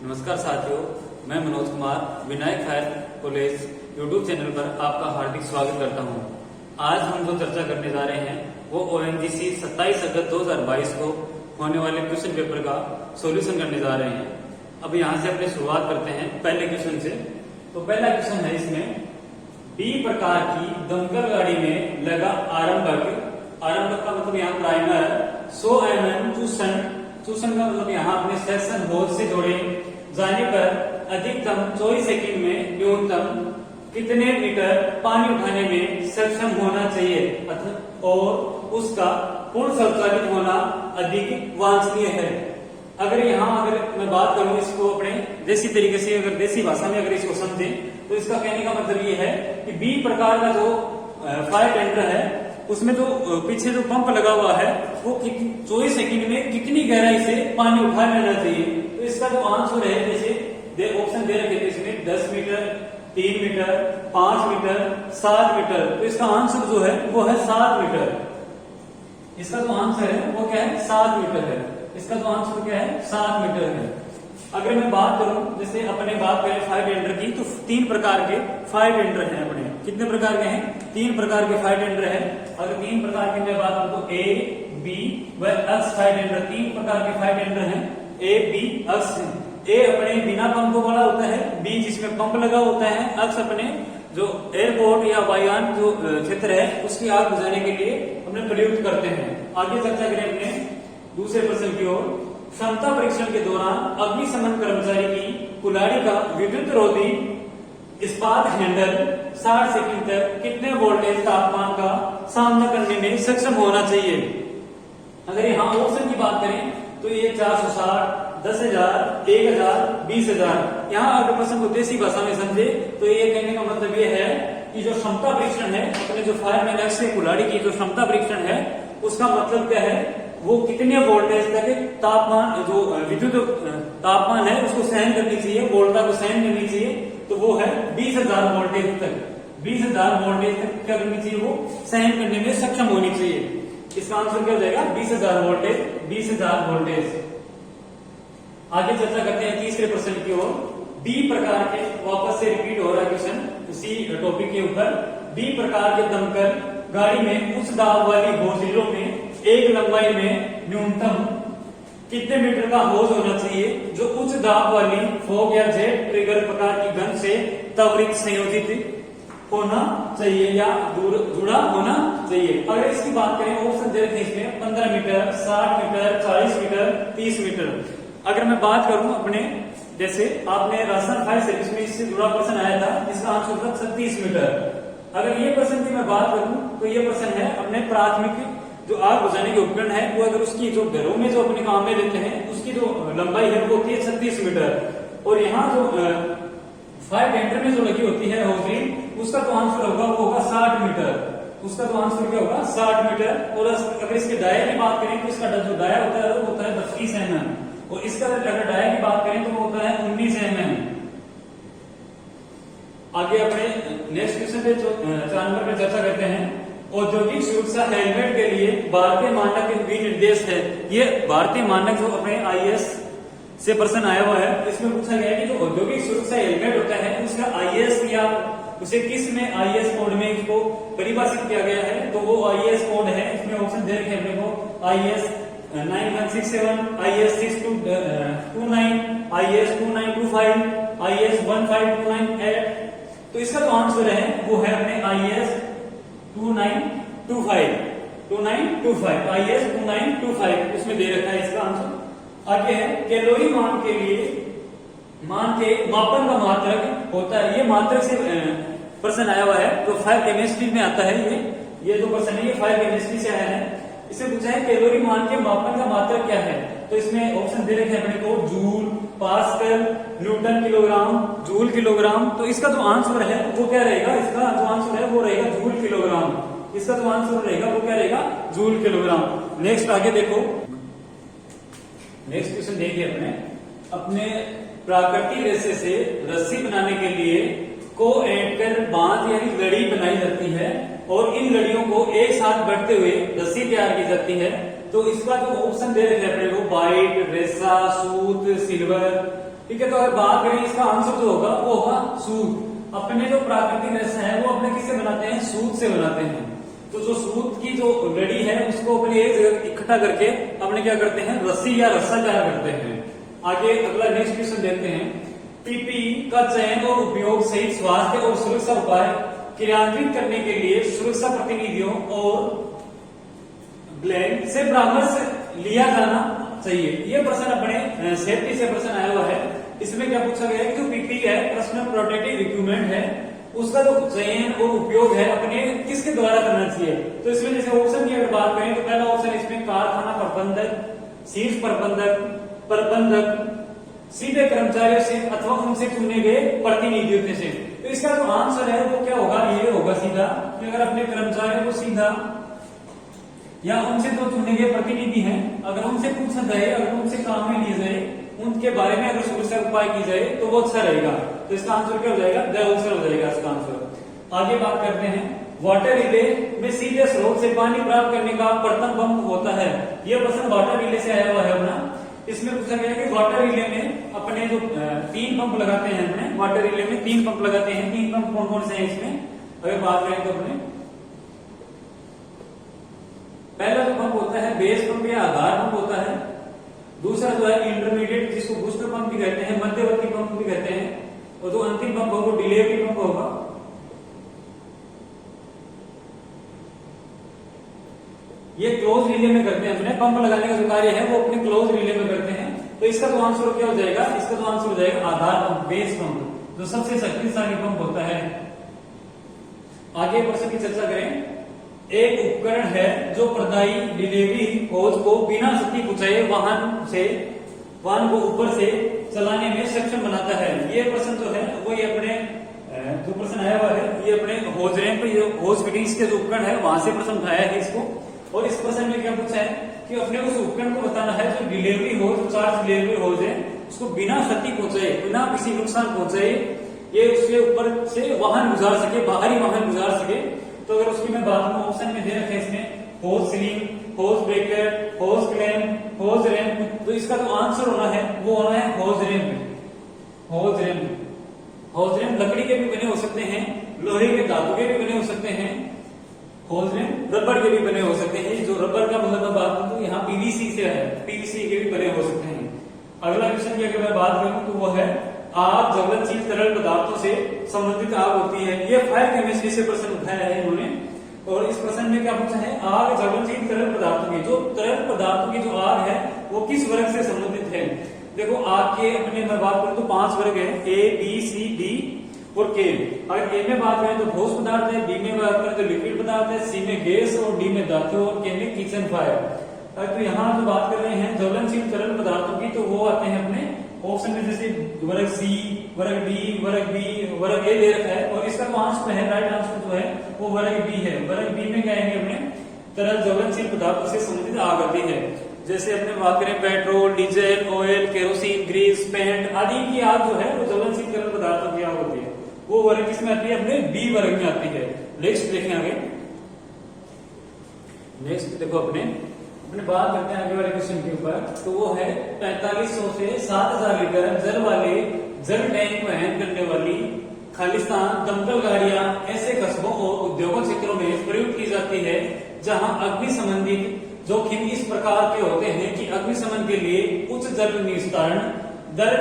नमस्कार साथियों, मैं Manoj Kumar Vinayak higher college YouTube channel पर आपका हार्दिक स्वागत करता हूं। आज हम जो चर्चा करने जा रहे हैं वो ONGC 27 अगस्त 2022 को होने वाले क्वेश्चन पेपर का सॉल्यूशन करने जा रहे हैं। अब यहाँ से अपनी शुरुआत करते हैं पहले क्वेश्चन से। तो पहला क्वेश्चन है इसमें, बी प्रकार की दमकल गाड़ी में लगा आरंभक का मतलब यहाँ प्राइमर 100 mm चूषण का मतलब यहाँ अपने सेक्शन होल से जोड़े जाने पर अधिकतम 24 सेकंड में न्यूनतम कितने मीटर पानी उठाने में सक्षम होना चाहिए और उसका पूर्ण स्वचालित होना अधिक वांछनीय है। अगर मैं बात करूं इसको अपने देसी तरीके से, अगर देसी भाषा में अगर इसको समझें तो इसका कहने का मतलब ये है कि बी प्रकार का जो फायर टेंडर है उसमें जो पीछे जो पंप लगा हुआ है वो 24 सेकंड में कितनी गहराई से पानी उठा लेना चाहिए। तो इसका जो आंसर है, जैसे ऑप्शन दे रखे थे इसमें 10 मीटर, 3 मीटर, 5 मीटर, 7 मीटर। तो इसका आंसर जो है वो है 7 मीटर। इसका जो आंसर है वो क्या है, 7 मीटर है। इसका जो आंसर क्या है, 7 मीटर है। अगर मैं बात करूं, जैसे अपने बात करें फायर टेंडर की, तो 3 प्रकार के फायर टेंडर हैं अपने। कितने प्रकार के हैं? 3 प्रकार के फायर टेंडर हैं। अगर 3 प्रकार की मैं बात करूं तो ए, बी व एक्स फायर टेंडर 3 प्रकार के फायर टेंडर हैं। ए, बी, एक्स। ए अपने बिना पंप वाला होता है, बी जिसमें पंप लगा होता है, एक्स अपने जो एयरपोर्ट या वायुयान जो क्षेत्र है उसकी आग बुझाने के लिए अपने प्रयुक्त करते हैं। आगे चर्चा करें अपने दूसरे प्रश्न की ओर। क्षमता परीक्षण के दौरान अग्निशमन कर्मचारी की कुल्हाड़ी का विद्युत रोधी इस्पात हैंडल 60 सेकंड तक कितने वोल्टेज तापमान का सामना करने में सक्षम होना चाहिए। अगर यहाँ ऑप्शन की बात करें तो ये 460, 10,000, 1,000, 20,000। यहाँ अगर प्रश्न को देसी भाषा में समझे तो ये कहने का मतलब ये है कि जो क्षमता परीक्षण है अपने जो फायरमैन एक्स से कुल्हाड़ी की जो क्षमता परीक्षण है उसका मतलब क्या है, वो कितने वोल्टेज तक तापमान जो विद्युत तापमान है उसको सहन करनी चाहिए, वोल्टा को सहन करनी चाहिए। तो वो है 20,000 वोल्टेज तक। 20,000 वोल्टेज तक क्या करनी चाहिए, वो सहन करने में सक्षम होनी चाहिए। इसका आंसर क्या हो जाएगा, 20,000 वोल्टेज। 20,000 वोल्टेज। आगे चर्चा करते हैं तीसरे प्रश्न की ओर। डी प्रकार के, वापस से रिपीट हो रहा है क्वेश्चन उसी टॉपिक के ऊपर। डी प्रकार के दमकल गाड़ी में उच्च दाब वाली होजिलों में एक लंबाई में न्यूनतम कितने मीटर का होज होना चाहिए जो उच्च दाब वाली फोग या जेट ट्रिगर प्रकार की गन से त्वरित संयोजित होना चाहिए या जुड़ा होना चाहिए। अगर इसकी बात करें, ऑप्शन दे रखे इसमें 15 मीटर, 60 मीटर, 40 मीटर, 30 मीटर। अगर मैं बात करूं अपने, जैसे आपने राजस्थान फायर सर्विस में इससे जुड़ा प्रश्न आया था जिसका आंसर था 36 मीटर। अगर ये प्रश्न की मैं बात करूं तो ये प्रश्न है अपने प्राथमिक जो आग बुझाने के उपकरण है वो अगर उसकी जो घरों में जो अपने काम में लेते हैं उसकी जो लंबाई है वो होती है 36 मीटर। और यहाँ जो फायर टेंडर में जो लगी होती है होजरी, उसका तो आंसर होगा वो होगा 60 मीटर। उसका तो आंसर क्या होगा, 60 मीटर। और अगर इसके डाया की बात करें तो इसका जो डाया होता है वो होता है 32 mm। और इसका अगर डाया की बात करें तो वो होता है 19 mm। आगे अपने नेक्स्ट क्वेश्चन पे 4 नंबर पे चर्चा करते हैं। औद्योगिक सुरक्षा हेलमेट के लिए भारतीय मानक विनिर्देश है। ये भारतीय मानक जो अपने IAS से प्रश्न आया हुआ है, इसमें पूछा गया है कि जो औद्योगिक सुरक्षा हेलमेट होता है उसका IAS या उसे किस में IAS कोड में इसको परिभाषित किया गया है, तो वो IAS कोड है। इसमें ऑप्शन दे रखे अपने को IAS 9167, IAS 6229, IAS 2925, IAS 15298। तो इसका जो आंसर है वो है अपने IAS 2925, IAS 2925 इसमें दे रखा है इसका आंसर। आगे है कैलोरी मान के लिए मापन का मात्रक होता है। ये मात्रक से प्रश्न आया हुआ है जो फायर केमिस्ट्री में आता है। ये जो प्रश्न है ये फायर केमिस्ट्री से आया है। इसे पूछा है कैलोरी मान के मापन का मात्रक क्या है। तो इसमें ऑप्शन दे रखे अपने को joule, pascal, Newton kilogram, joule kilogram. तो इसका जो आंसर है वो क्या रहेगा, इसका जो आंसर है वो रहेगा जूल किलोग्राम। इसका जो आंसर रहेगा वो क्या रहेगा, जूल किलोग्राम। नेक्स्ट आगे देखो, नेक्स्ट क्वेश्चन देखिए अपने प्राकृतिक रेशे से रस्सी बनाने के लिए को एंकर बांध यानी लड़ी बनाई जाती है और इन लड़ियों को एक साथ बढ़ते हुए रस्सी तैयार की जाती है। तो इसका जो ऑप्शन दे रखे हैं अपने को, व्हाइट, रेसा, सूत, सिल्वर, ठीक है। तो अगर बात करें इसका आंसर जो होगा वो होगा सूत। अपने जो प्राकृतिक रेशा है वो अपने किससे बनाते हैं? सूत से बनाते हैं। तो जो सूत की जो लड़ी है उसको अपने एक जगह इकट्ठा करके अपने क्या करते हैं? रस्सी या रस्सा तैयार करते हैं। आगे अगला नेक्स्ट क्वेश्चन देखते हैं। पीपी का चयन और उपयोग सहित स्वास्थ्य और सुरक्षा उपाय क्रियान्वित करने के लिए सुरक्षा प्रतिनिधियों और ब्लैंक से परामर्श लिया जाना चाहिए। ये प्रश्न अपने सेफ्टी से प्रश्न आया हुआ है। इसमें क्या पूछा गया है कि जो पीपी है, पर्सनल प्रोटेक्टिव इक्विपमेंट है, उसका जो चयन और उपयोग है अपने किसके द्वारा करना चाहिए। तो इसमें जैसे ऑप्शन की अगर बात करें तो पहला ऑप्शन इसमें कारखाना प्रबंधक, शीर्ष प्रबंधक, सीधे कर्मचारियों से अथवा उनसे चुने गए प्रतिनिधियों से। तो इसका जो आंसर है वो क्या होगा? ये होगा सीधा कि अगर अपने कर्मचारियों को सीधा या उनसे जो चुने गए प्रतिनिधि हैं अगर उनसे पूछा जाए, अगर उनसे काम में लिए जाए, उनके बारे में अगर सुरक्षा उपाय की जाए तो वो अच्छा रहेगा। तो इसका आंसर क्या हो जाएगा? द आंसर हो जाएगा इसका आंसर। आगे बात करते हैं। वाटर रिले में सीधे स्रोत से पानी प्राप्त करने का प्रथम पंप होता है। यह प्रश्न वाटर रिले से आया हुआ है अपना। इसमें पूछा गया कि वाटर रिले में अपने जो 3 पंप लगाते हैं, अपने वाटर रिले में 3 पंप लगाते हैं। 3 पंप कौन कौन से हैं इसमें अगर बात करें तो अपने पहला जो पंप होता है बेस पंप या आधार पंप होता है। दूसरा जो है इंटरमीडिएट जिसको बूस्टर पंप भी कहते हैं, मध्यवर्ती पंप भी कहते हैं, और जो अंतिम पंप होगा डिलीवरी पंप होगा। ये क्लोज रिले में करते हैं। अपने पंप लगाने का जो कार्य है वो अपने क्लोज रिले में करते हैं। तो इसका जो आंसर क्या हो जाएगा? इसका जो आंसर हो जाएगा आधार पंप, बेस पंप, जो सबसे शक्तिशाली पंप होता है। आगे प्रश्न की चर्चा करें। एक उपकरण है जो प्रदायी डिलीवरी होज को बिना क्षति पहुंचाए वाहन को ऊपर से चलाने में सक्षम बनाता है। ये प्रश्न जो है वो ये अपने जो प्रश्न आया हुआ है ये अपने होज रैंप, होज फिटिंग्स के जो उपकरण है वहां से प्रश्न उठाया है इसको। और इस प्रश्न में क्या पूछा है कि अपने उस उपकरण को बताना है जो डिलीवरी होज, चार्ज डिलीवरी होज है, उसको बिना क्षति पहुंचाए, बिना किसी नुकसान पहुंचाए ये उसके ऊपर से वाहन गुजार सके, बाहरी वाहन गुजार सके। तो अगर उसकी मैं बात करूं ऑप्शन में दे रखे इसमें होज स्लिंग, होज ब्रेकर, होज क्लैंप, होज रैंप। तो इसका जो आंसर होना है वो होना है होज रैंप। होज रैंप, होज रैंप लकड़ी के भी बने हो सकते हैं, लोहे के, धातु के भी बने हो सकते हैं। होज रैंप रबर के भी बने हो सकते हैं। जो रबर का मतलब मैं बात करूं तो यहाँ पीवीसी से है, पीवीसी के भी बने हो सकते हैं। अगला क्वेश्चन की अगर मैं बात करूं तो वो है आग ज्वलनशील तरल पदार्थों से संबंधित आग होती है। ये फायर केमिस्ट्री से प्रश्न उठाया है इन्होंने। और इस प्रश्न में क्या पूछा है? आग ज्वलनशील तरल पदार्थों की, जो तरल पदार्थों की जो आग है वो किस वर्ग से संबंधित है। देखो आग के अपने मैं बात करूं तो 5 वर्ग है, ए बी सी डी और के। अगर ए में बात करें तो ठोस पदार्थ है, बी में बात करें तो लिक्विड पदार्थ है, सी में गैस और डी में धातु और के में किचन फायर। तो यहाँ जो बात कर रहे हैं ज्वलनशील तरल पदार्थों की तो वो आते हैं अपने ऑप्शन में जैसे वर्ग सी, वर्ग डी, वर्ग बी, वर्ग ए दे रखा है। और इसका जो आंसर है, राइट आंसर जो है वो वर्ग बी है। वर्ग बी में क्या है अपने तरल ज्वलनशील पदार्थों से संबंधित आग आती है। जैसे अपने बात करें petrol, diesel, oil, kerosene, grease, paint आदि की आग जो है वो ज्वलनशील तरल पदार्थों की आग होती है। वो वर्ग किसमें आती है? अपने बी वर्ग में आती है। नेक्स्ट देखें आगे। नेक्स्ट देखो अपने बात करते हैं आगे वाले क्वेश्चन के ऊपर। तो वो है 4500 से 7000 लीटर जल वाले जल टैंक वहन करने वाली खालिस्तान दमकल गाड़ियां ऐसे कस्बों और उद्योगों क्षेत्रों में प्रयुक्त की जाती है जहां अग्नि संबंधित जोखिम इस प्रकार के होते हैं कि अग्निशमन के लिए उच्च जल निस्तारण दर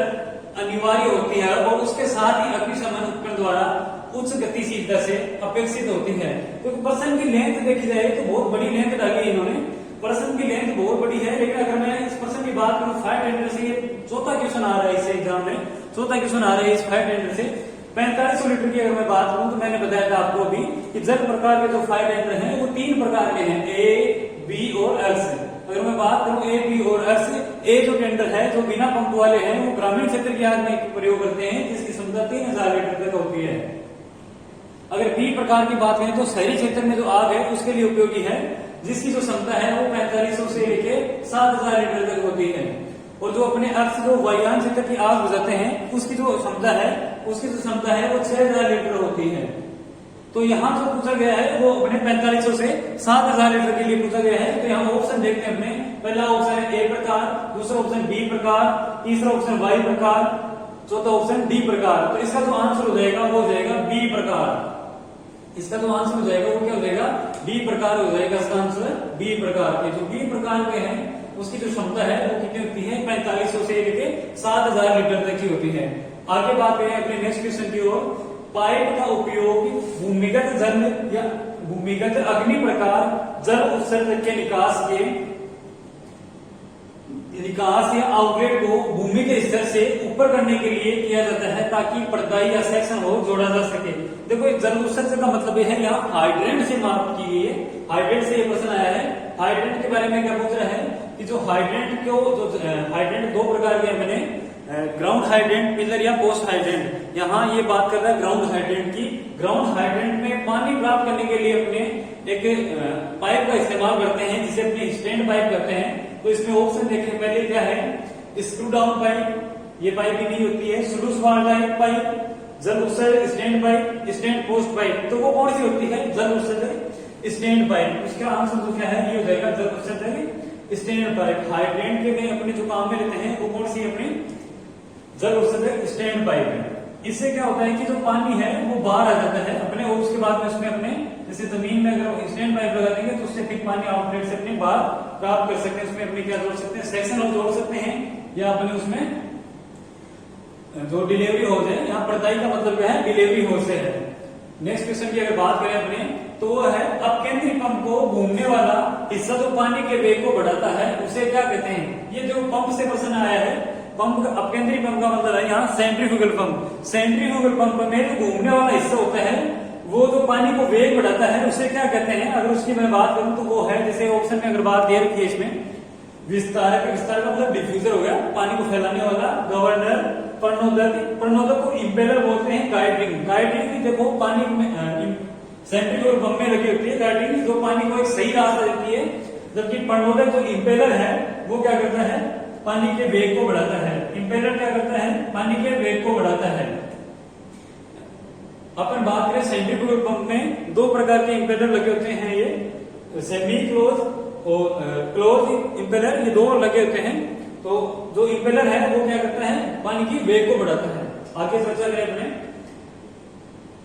अनिवार्य होती है और उसके साथ ही अग्निशमन उपकरण द्वारा उच्च गतिशीलता से अपेक्षित होती है। तो प्रश्न की लेंथ देखी जाए तो बहुत बड़ी लेंथ डाली इन्होंने। प्रश्न की लेंथ बहुत बड़ी है, लेकिन अगर मैं इस प्रश्न की बात करूं फायर टेंडर से, ये चौथा क्वेश्चन आ रहा है इस एग्जाम में, चौथा क्वेश्चन आ रहा है इस फायर टेंडर से। 4500 लीटर की अगर मैं बात करूं तो मैंने बताया था आपको अभी कि जल प्रकार के जो फायर टेंडर हैं वो 3 प्रकार के हैं, ए, बी और एल से। अगर मैं बात करूं ए, बी और एल से, ए जो टेंडर है जो बिना पंप वाले हैं वो ग्रामीण क्षेत्र की आग में प्रयोग करते हैं जिसकी क्षमता 3000 लीटर तक होती है। अगर बी प्रकार की बात करें तो शहरी क्षेत्र में जो आग है उसके लिए उपयोगी है जिसकी जो क्षमता है वो 4500 से लेके 7000 लीटर तक होती है। और जो अपने अर्थ जो वायुयान क्षेत्र की आग बुझाते हैं उसकी जो क्षमता है वो 6000 लीटर होती है। तो यहाँ जो पूछा गया है वो अपने 4500 से 7000 लीटर के लिए पूछा गया है। तो यहाँ ऑप्शन देखते हैं अपने, पहला ऑप्शन है ए प्रकार, दूसरा ऑप्शन बी प्रकार, तीसरा ऑप्शन वाई प्रकार, चौथा ऑप्शन डी प्रकार। तो इसका जो आंसर हो जाएगा वो हो जाएगा बी प्रकार। इसका जो आंसर हो जाएगा वो क्या हो जाएगा, बी प्रकार हो जाएगा। इसका आंसर बी प्रकार के, जो बी प्रकार के हैं उसकी जो क्षमता है वो कितनी होती है, 4500 से लेके 7000 लीटर तक की होती है। आगे बात करें अपने नेक्स्ट क्वेश्चन की ओर। पाइप का उपयोग भूमिगत जल या भूमिगत अग्नि प्रकार जल उत्सर्जक के निकास या आउटलेट को भूमि के स्तर से ऊपर करने के लिए किया जाता है, ताकि पर्दाई या सेक्शन हो जोड़ा जा सके। देखो जल उत्सर्जक का मतलब यह है, यहाँ हाइड्रेंट से माप की गई है। हाइड्रेंट से ये प्रश्न आया है। हाइड्रेंट के बारे में क्या पूछ रहा है कि जो हाइड्रेंट हाइड्रेंट दो प्रकार के मैंने ग्राउंड हाइड्रेंट, पिलर या पोस्ट हाइड्रेंट। यहाँ ये बात कर रहा है ग्राउंड हाइड्रेंट की। ग्राउंड हाइड्रेंट में पानी प्राप्त करने के लिए अपने एक पाइप का इस्तेमाल करते हैं, जिसे अपने स्टैंड पाइप कहते हैं। तो इसमें ऑप्शन देखें पहले क्या है, स्क्रू डाउन पाइप, ये पाइप भी नहीं होती है। स्लूस वाल पाइप, जल उत्सर्जक stand pipe, stand post pipe. तो वो कौन सी होती है, जल उत्सर्जक स्टैंड पाइप। उसका आंसर तो क्या है, ये हो जाएगा जल उत्सर्जक स्टैंड पाइप। हाइड्रेंट के अपने जो काम में लेते हैं वो कौन सी अपने जल उत्सर्जक स्टैंड पाइप है। इससे क्या होता है कि जो पानी है वो बाहर आ जाता है अपने, और उसके बाद में उसमें अपने जैसे जमीन में अगर स्टैंड पाइप लगा देंगे तो उससे फिर पानी आउटलेट से अपने बाहर प्राप्त कर सकते हैं। उसमें अपने क्या जोड़ सकते हैं, सेक्शन होल जोड़ सकते हैं, या अपने उसमें जो डिलीवरी होज है, यहाँ पर्दाई का मतलब क्या है, डिलीवरी होज से है। नेक्स्ट क्वेश्चन की अगर बात करें अपने, तो वो है अपकेंद्री पंप को घूमने वाला हिस्सा जो पानी के वेग को बढ़ाता है उसे क्या कहते हैं। ये जो पंप से प्रश्न आया है, पंप अपकेंद्री पंप का मतलब है यहाँ सेंट्रीफ्यूगल पंप। सेंट्रीफ्यूगल पंप में जो घूमने वाला हिस्सा होता है वो जो पानी को वेग बढ़ाता है उसे क्या कहते हैं। अगर उसकी मैं बात करूं तो वो है, जैसे ऑप्शन में अगर बात दे रखी है इसमें, विस्तारक। विस्तारक का मतलब डिफ्यूजर हो गया, पानी को फैलाने वाला। गवर्नर, प्रणोदक, प्रणोदक को इम्पेलर बोलते हैं। गाइडिंग, गाइडिंग देखो पानी में सेंट्रीफ्यूगल पंप में लगी होती है गाइडिंग, जो पानी को एक सही रास्ता देती है। जबकि प्रणोदक जो इम्पेलर है वो क्या करता है, पानी के वेग को बढ़ाता है। इम्पेलर क्या करता है, पानी के वेग को बढ़ाता है। अपन बात करें सेंट्रीफ्यूगल पंप में दो प्रकार के इम्पेलर लगे होते हैं, ये सेमी क्लोज और क्लोज इम्पेलर, ये दो लगे होते हैं। तो जो इम्पेलर है वो क्या करता है, पानी की वेग को बढ़ाता है। आगे चर्चा करें अपने,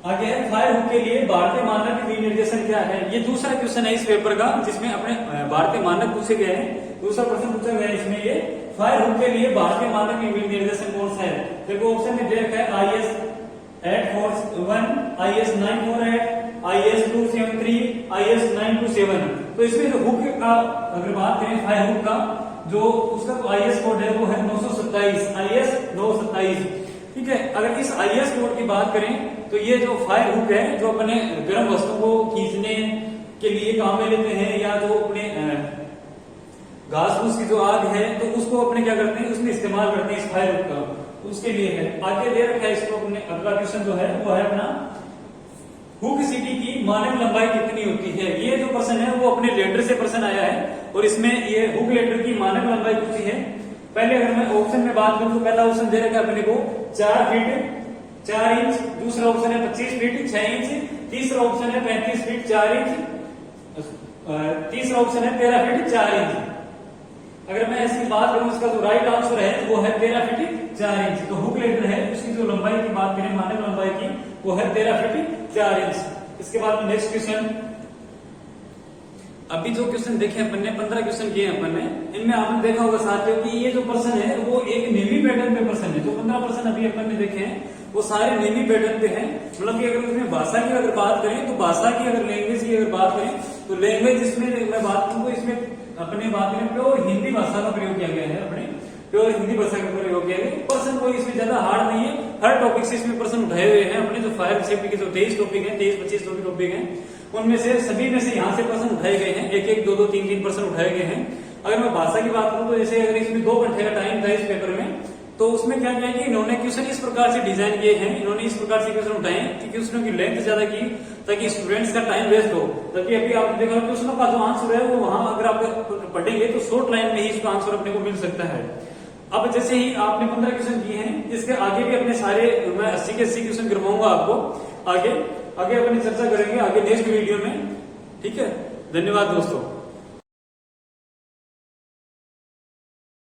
आगे है फायर हुक के लिए भारतीय मानक विनिर्देशन क्या है। ये दूसरा क्वेश्चन है इस पेपर का, जिसमें अपने भारतीय मानक पूछे गए हैं। दूसरा प्रश्न पूछा गया है इसमें, ये फायर हुक के लिए भारतीय मानक विनिर्देशन कौन सा है। देखो ऑप्शन में दे रखा है IS 841, IS 948, IS 273, IS 927। तो इसमें जो हुक का अगर बात करें, फायर हुक का जो उसका तो IS कोड है वो है 927, IS 927। ठीक है, अगर इस IS कोड की बात करें तो ये जो फायर हुक है, जो अपने गर्म वस्तु को खींचने के लिए काम में लेते हैं, या जो अपने घास फूस की जो आग है तो उसको अपने क्या करते हैं, उसमें इस्तेमाल करते हैं इस फायर हुक का, तो उसके लिए है। आगे दे रखा है इसको अपने, अगला क्वेश्चन जो है वो है अपना, हुक सीटी की मानक लंबाई कितनी होती है। ये जो प्रश्न है वो अपने लेटर से प्रश्न आया है, और इसमें ये हुक लेटर की मानक लंबाई पूछी है। पहले अगर मैं ऑप्शन में बात करूं तो पहला ऑप्शन दे रखा है अपने को 4 फीट 4 इंच, दूसरा ऑप्शन है 25 फीट 6 इंच, तीसरा ऑप्शन है 35 फीट 4 इंच, तीसरा ऑप्शन है 13 फीट 4 इंच। अगर मैं इसकी बात करूं, इसका जो राइट आंसर है वो है 13 फीट 4 इंच। तो हुक लेटर है उसकी जो लंबाई की बात करें, मानक लंबाई की, वो है 13 फीट 4 इंच। इसके बाद में नेक्स्ट क्वेश्चन, अभी जो क्वेश्चन देखे अपन ने 15 क्वेश्चन किए अपन ने, इनमें आपने देखा होगा साथियों कि ये जो प्रश्न है वो एक नेवी पैटर्न पे प्रश्न है। जो 15 प्रश्न अभी अपन ने देखे हैं वो सारे नेवी पैटर्न पे हैं। मतलब कि अगर उसमें भाषा की अगर बात करें तो भाषा की, अगर लैंग्वेज की अगर बात करें तो लैंग्वेज, जिसमें मैं बात करूं तो इसमें अपने बात करें प्योर हिंदी भाषा का प्रयोग किया गया है। अपने प्योर हिंदी भाषा का प्रयोग किया गया। प्रश्न कोई इसमें ज्यादा हार्ड नहीं है, हर टॉपिक से इसमें प्रश्न उठाए हुए हैं। अपने जो फायर सेफ्टी के जो 23 टॉपिक है, 23-25 जो भी टॉपिक है, उनमें से सभी में से यहाँ से प्रश्न उठाए गए हैं। एक 2-2 3-3 प्रश्न उठाए गए हैं। अगर मैं भाषा की बात करूं तो जैसे अगर इसमें 2 घंटे का टाइम था इस पेपर में, तो उसमें क्या किया कि इन्होंने क्वेश्चन इस प्रकार से डिजाइन किए हैं, इन्होंने इस प्रकार से क्वेश्चन उठाए कि क्वेश्चनों की लेंथ ज्यादा की ताकि स्टूडेंट्स का टाइम वेस्ट हो। जबकि अभी आपने देखा क्वेश्चनों का जो आंसर है वो वहां अगर आप पढ़ेंगे तो शॉर्ट लाइन में ही इसका आंसर अपने को मिल सकता है। अब जैसे ही आपने 15 क्वेश्चन किए हैं, इसके आगे भी अपने सारे मैं 80 के 80 क्वेश्चन करवाऊंगा आपको। आगे अपनी चर्चा करेंगे आगे नेक्स्ट वीडियो में। ठीक है, धन्यवाद दोस्तों।